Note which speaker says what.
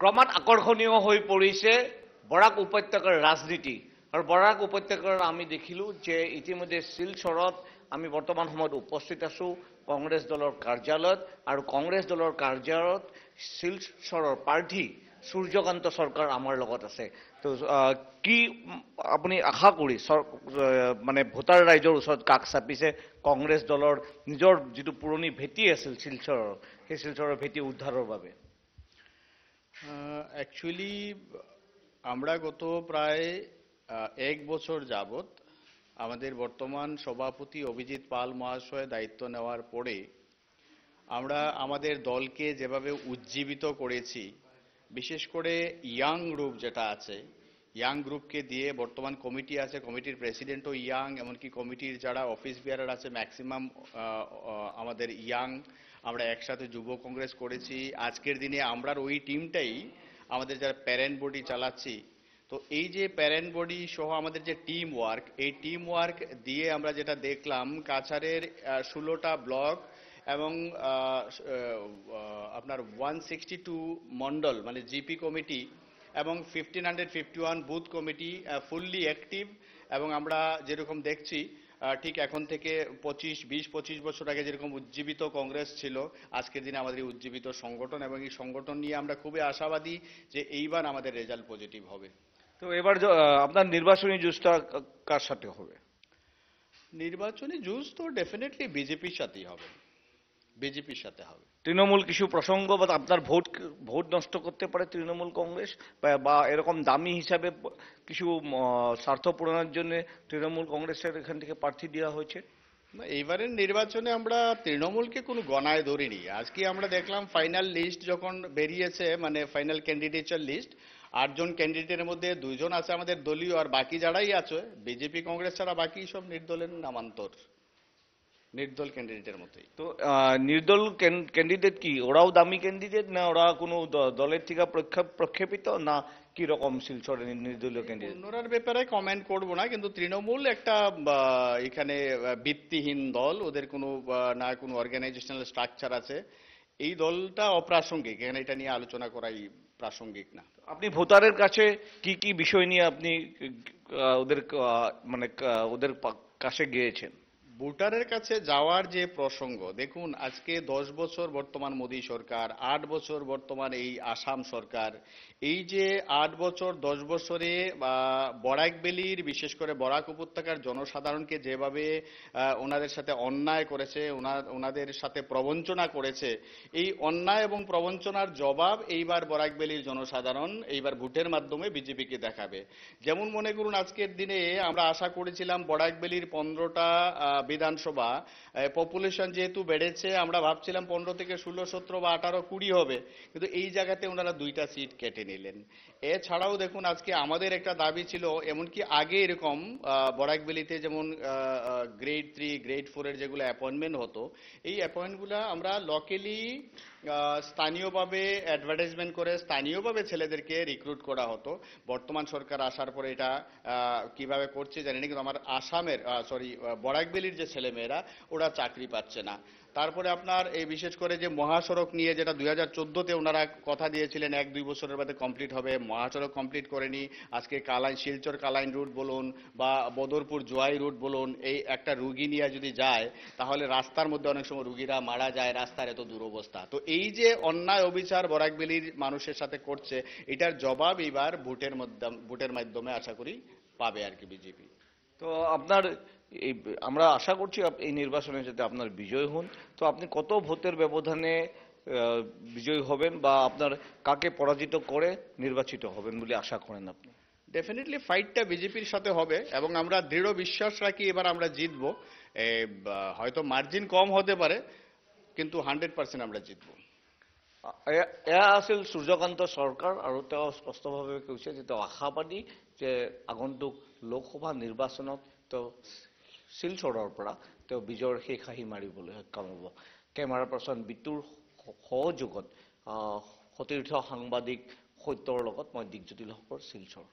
Speaker 1: ক্ৰমাৎ আকৰ্ষণীয় হৈ পৰিছে বৰাক উপত্যকাৰ ৰাজনীতি আৰু বৰাক উপত্যকাৰ আমি দেখিলোঁ যে ইতিমধ্যে শিলচৰত আমি বৰ্তমান সময়ত উপস্থিত আছোঁ কংগ্ৰেছ দলৰ কাৰ্যালয়ত আৰু কংগ্ৰেছ দলৰ কাৰ্যালয়ত শিলচৰৰ প্ৰাৰ্থী সূৰ্যকান্ত সৰকাৰ আমাৰ লগত আছে তো কি আপুনি আশা কৰি মানে ভোটাৰ ৰাইজৰ ওচৰত কাষ চাপিছে কংগ্ৰেছ দলৰ নিজৰ যিটো পুৰণি ভেটি আছিল শিলচৰৰ সেই শিলচৰৰ ভেটি উদ্ধাৰৰ বাবে
Speaker 2: অ্যাকচুয়ালি আমরা গত প্রায় 1 বছর যাবত আমাদের বর্তমান সভাপতি অভিজিৎ পাল মহাশয় দায়িত্ব নেওয়ার পরে আমরা আমাদের দলকে যেভাবে উজ্জীবিত করেছি বিশেষ করে ইয়াং গ্রুপ যেটা আছে ইয়াং গ্রুপকে দিয়ে বর্তমান কমিটি আছে কমিটির প্রেসিডেন্টও ইয়াং এমনকি কমিটির যারা অফিস বিয়ারার আছে ম্যাক্সিমাম আমাদের ইয়াং আমরা একসাথে যুব কংগ্রেস করেছি আজকের দিনে আমরা ওই টিমটাই আমাদের যারা প্যারেন্ট বডি চালাচ্ছি তো এই যে প্যারেন্ট বডি সহ আমাদের যে টিম ওয়ার্ক এই টিম ওয়ার্ক দিয়ে আমরা যেটা দেখলাম কাছাড়ের 16টা ব্লক এবং আপনার 162 মন্ডল মানে জিপি কমিটি এবং 1551 বুথ কমিটি ফুললি অ্যাক্টিভ এবং আমরা যেরকম দেখছি ঠিক এখন থেকে 20-25 বছর আগে যেরকম উজ্জীবিত কংগ্রেস ছিল আজকের দিনে আমাদের এই উজ্জীবিত সংগঠন এবং এই সংগঠন নিয়ে আমরা খুবই আশাবাদী যে এইবার আমাদের রেজাল্ট পজিটিভ হবে
Speaker 1: তো এবার আপনার নির্বাচনী জুসটা কার সাথে হবে
Speaker 2: নির্বাচনী জুস তো ডেফিনেটলি বিজেপির সাথেই হবে বিজেপির সাথে হবে
Speaker 1: তৃণমূল কিছু প্রসঙ্গ বা আপনার ভোট নষ্ট করতে পারে তৃণমূল কংগ্রেস বা এরকম দামি হিসাবে কিছু স্বার্থ পূরণের জন্য তৃণমূল কংগ্রেসের এখান থেকে প্রার্থী দেওয়া হয়েছে
Speaker 2: এইবারের নির্বাচনে আমরা তৃণমূলকে কোনো গণায় ধরিনি আজকে আমরা দেখলাম ফাইনাল লিস্ট যখন বেরিয়েছে মানে ফাইনাল ক্যান্ডিডেটের লিস্ট 8 জন ক্যান্ডিডেটের মধ্যে 2 জন আছে আমাদের দলীয় আর বাকি যারাই আছে বিজেপি কংগ্রেস ছাড়া বাকি সব নির্দলের নামান্তর নির্দল ক্যান্ডিডেটের মতোই
Speaker 1: তো নির্দল ক্যান্ডিডেট কি ওরাও দামি ক্যান্ডিডেট না ওরা কোনো দলের থেকে প্রক্ষেপিত না কি রকম শিলচরের নির্দলীয় ক্যান্ডিডেট
Speaker 2: অন্যরার ব্যাপারে কমেন্ট করব না কিন্তু তৃণমূল একটা এখানে ভিত্তিহীন দল ওদের কোনো না কোনো অর্গানাইজেশনাল স্ট্রাকচার আছে এই দলটা অপ্রাসঙ্গিক এখানে এটা নিয়ে আলোচনা করাই প্রাসঙ্গিক না
Speaker 1: আপনি ভোটারের কাছে কি কি বিষয় নিয়ে আপনি ওদের মানে ওদের কাছে গিয়েছেন
Speaker 2: ভোটারের কাছে যাওয়ার যে প্রসঙ্গ দেখুন আজকে 10 বছর বর্তমান মোদী সরকার 8 বছর বর্তমান এই আসাম সরকার এই যে 8 বছর 10 বছরে বরাক ভ্যালির বিশেষ করে বরাক উপত্যকার জনসাধারণকে যেভাবে ওনাদের সাথে অন্যায় করেছে ওনাদের সাথে প্রবঞ্চনা করেছে এই অন্যায় এবং প্রবঞ্চনার জবাব এইবার বরাক ভ্যালির জনসাধারণ এইবার ভোটের মাধ্যমে বিজেপিকে দেখাবে যেমন মনে করুন আজকের দিনে আমরা আশা করেছিলাম বরাক ভ্যালির 15টা বিধানসভা পপুলেশন যেহেতু বেড়েছে আমরা ভাবছিলাম 15 থেকে 16 17 বা 18 20 হবে কিন্তু এই জায়গাতে ওনারা 2টা সিট কেটে নিলেন এছাড়াও দেখুন আজকে আমাদের একটা দাবি ছিল এমনকি আগে এরকম বরাক ভ্যালিতে যেমন গ্রেড 3 গ্রেড 4 এর যেগুলো অ্যাপয়েন্টমেন্ট হতো এই অ্যাপয়েন্টমেন্টগুলো আমরা লোকালি স্থানীয়ভাবে অ্যাডভার্টাইজমেন্ট করে স্থানীয়ভাবে ছেলেদেরকে রিক্রুট করা হতো বর্তমান সরকার আসার পরে এটা কিভাবে করছে জানি না কিন্তু আমার আসামের সরি বরাক ভ্যালির যে ছেলেমেয়েরা ওরা চাকরি পাচ্ছে না তারপরে আপনার এই বিশেষ করে যে মহাসড়ক নিয়ে যেটা 2014তে ওনারা কথা দিয়েছিলেন 1-2 বছরের মধ্যে কমপ্লিট হবে মহাসড়ক কমপ্লিট করেনি আজকে কালাইন শিলচর কালাইন রুট বলুন বা বদরপুর জোয়াই রুট বলুন এই একটা রুগী নিয়ে যদি যায় তাহলে রাস্তার মধ্যে অনেক সময় রুগীরা মারা যায় রাস্তার এত দুরবস্থা তো এই যে অন্যায় অবিচার বরাক ভ্যালির মানুষের সাথে করছে এটার জবাব এবার ভোটের মাধ্যমে আশা করি পাবে আর কি বিজেপি
Speaker 1: তো আপনার আমরা আশা করছি এই নির্বাচনে যাতে আপনার বিজয় হন তো আপনি কত ভোটের ব্যবধানে বিজয় হবেন বা আপনার কাকে পরাজিত করে নির্বাচিত হবেন বলে আশা করেন আপনি
Speaker 2: ডেফিনেটলি ফাইটটা বিজেপির সাথে হবে এবং আমরা দৃঢ় বিশ্বাস রাখি এবার আমরা জিতব হয়তো মার্জিন কম হতে পারে কিন্তু 100% আমরা জিতব
Speaker 1: এয়া আছিল সূৰ্যকান্ত সৰকাৰ আৰু তেওঁ স্পষ্টভাৱে কৈছে যে তেওঁ আশাবাদী যে আগন্তুক লোকসভা নিৰ্বাচনত তেওঁ শিলচৰৰ পৰা তেওঁ বিজয়ৰ শেষ হাঁহি মাৰিবলৈ সক্ষম হ'ব কেমেৰা পাৰ্চন বিতুৰ সহযোগত সতীৰ্থ সাংবাদিক সত্যৰ লগত মই দিগজ্যোতি লহকৰ শিলচৰ